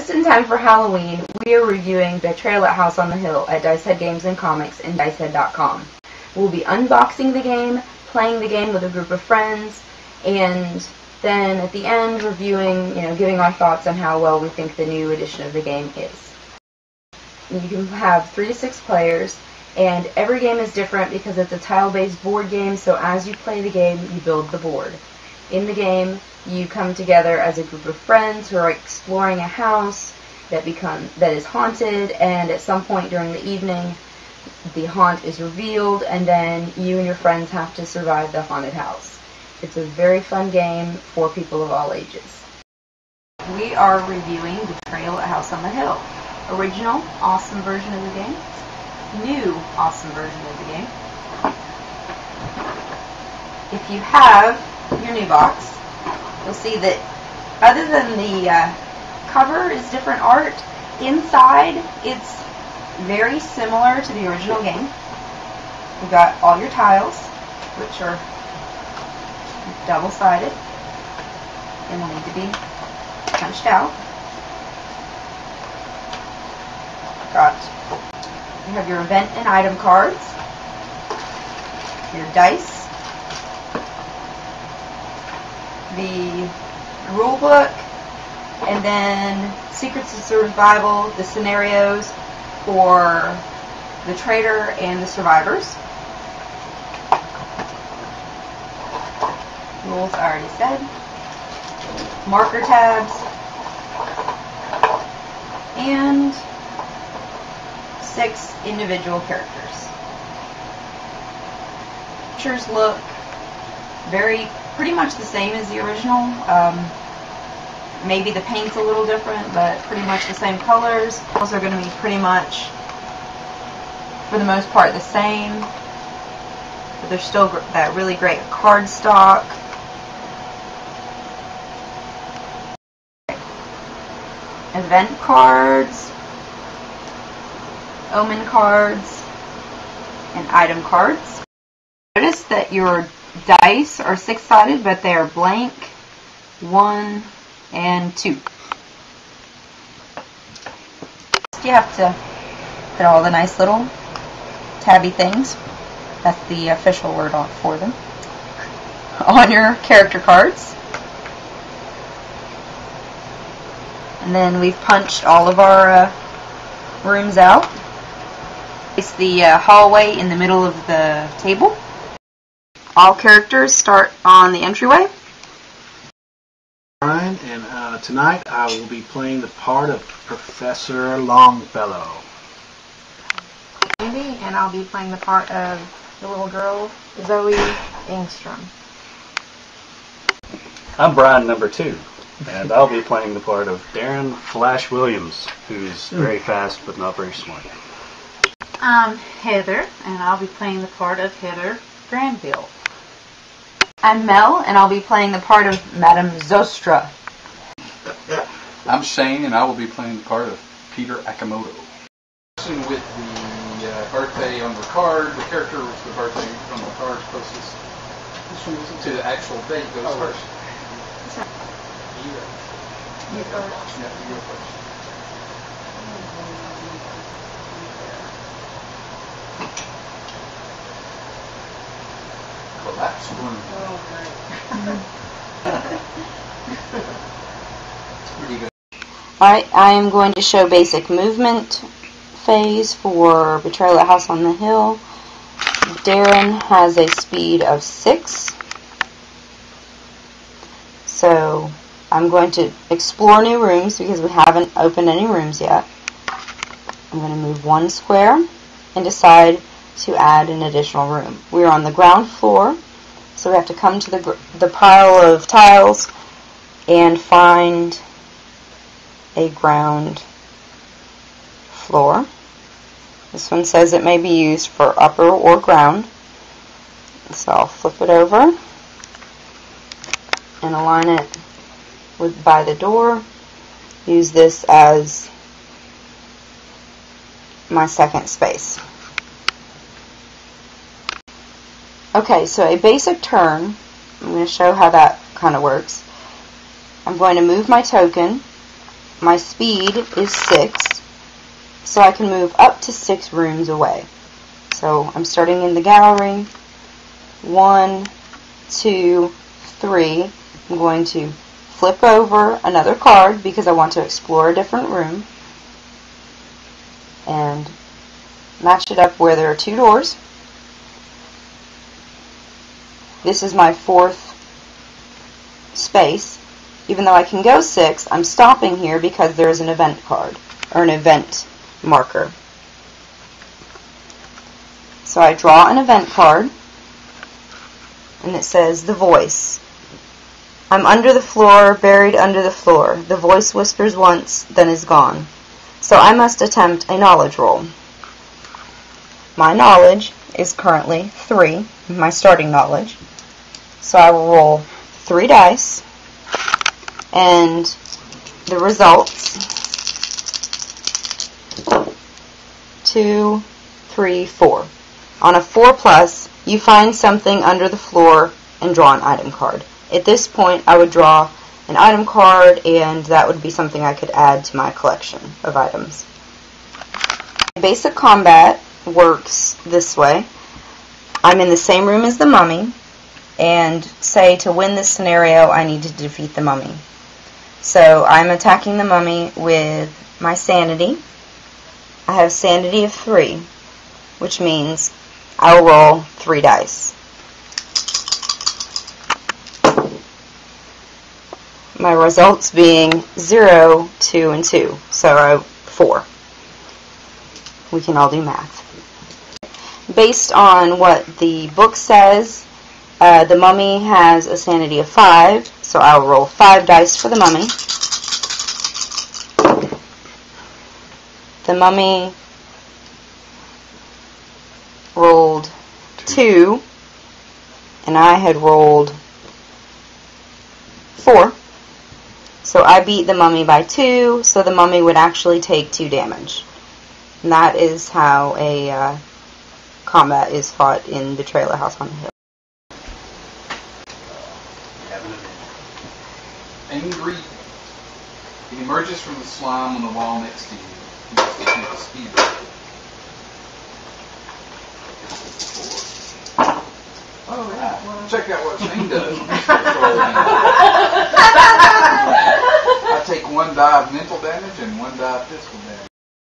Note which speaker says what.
Speaker 1: Just in time for Halloween, we are reviewing Betrayal at House on the Hill at Dicehead Games Comics and Dicehead.com. We'll be unboxing the game, playing the game with a group of friends, and then at the end reviewing, giving our thoughts on how well we think the new edition of the game is. You can have 3 to 6 players, and every game is different because it's a tile-based board game, so as you play the game, you build the board. In the game, you come together as a group of friends who are exploring a house that is haunted, and at some point during the evening, the haunt is revealed, and then you and your friends have to survive the haunted house. It's a very fun game for people of all ages. We are reviewing Betrayal at House on the Hill. Original, awesome version of the game. New, awesome version of the game. If you have your new box, you'll see that other than the cover is different art, inside it's very similar to the original game. You've got all your tiles, which are double-sided and will need to be punched out. You have your event and item cards, your dice, the rule book, and then Secrets of Survival, the scenarios for the traitor and the survivors. Rules I already said. Marker tabs. And 6 individual characters. Pictures look pretty much the same as the original. Maybe the paint's a little different, but pretty much the same colors. Those are going to be pretty much, for the most part, the same. But there's still that really great card stock. Event cards, omen cards, and item cards. Notice that your dice are 6-sided, but they are blank, 1 and 2. You have to put all the nice little tabby things, that's the official word for them, on your character cards. And then we've punched all of our rooms out. Place the hallway in the middle of the table. All characters start on the entryway.
Speaker 2: Brian, and tonight I will be playing the part of Professor Longfellow.
Speaker 3: Andy, and I'll be playing the part of the little girl, Zoe Engstrom.
Speaker 4: I'm Brian number 2, and I'll be playing the part of Darren Flash Williams, who's very fast but not very smart.
Speaker 5: I'm Heather, and I'll be playing the part of Heather Granville.
Speaker 1: I'm Mel, and I'll be playing the part of Madame Zostra.
Speaker 6: I'm Shane, and I will be playing the part of Peter Akamoto. With the birthday on the card, the character with the birthday on the card closest to the actual date goes first. You go first. Yeah, you go first. Collapse room.
Speaker 5: Oh,
Speaker 6: Pretty good.
Speaker 1: Alright, I am going to show basic movement phase for Betrayal at House on the Hill. Darren has a speed of 6. So I'm going to explore new rooms because we haven't opened any rooms yet. I'm going to move 1 square and decide to add an additional room. We're on the ground floor, so we have to come to the pile of tiles and find a ground floor. This one says it may be used for upper or ground. So I'll flip it over and align it by the door. Use this as my second space. Okay, so a basic turn, I'm going to show how that kind of works. I'm going to move my token my speed is 6, so I can move up to 6 rooms away. So I'm starting in the gallery. 1, 2, 3. I'm going to flip over another card because I want to explore a different room and match it up where there are 2 doors. This is my 4th space. Even though I can go 6, I'm stopping here because there is an event card, or an event marker. So I draw an event card, and it says, The Voice. I'm under the floor, buried under the floor. The voice whispers once, then is gone. So I must attempt a knowledge roll. My knowledge is currently 3, my starting knowledge. So I will roll 3 dice, and the results, 2, 3, 4. On a 4+, you find something under the floor and draw an item card. At this point, I would draw an item card, and that would be something I could add to my collection of items. Basic combat works this way. I'm in the same room as the mummy, and say to win this scenario, I need to defeat the mummy. So I'm attacking the mummy with my sanity. I have sanity of 3, which means I'll roll 3 dice. My results being 0, 2, and 2. So 4. We can all do math. Based on what the book says, the mummy has a sanity of 5, so I'll roll 5 dice for the mummy. The mummy rolled 2, and I had rolled 4. So I beat the mummy by 2, so the mummy would actually take 2 damage. And that is how a combat is fought in Betrayal House on the Hill.
Speaker 6: Angry. It emerges from the slime on the wall next to you. You must attempt a speed roll. Oh, yeah. Check out what Shane does. I take 1 die of mental damage and 1 die of physical damage.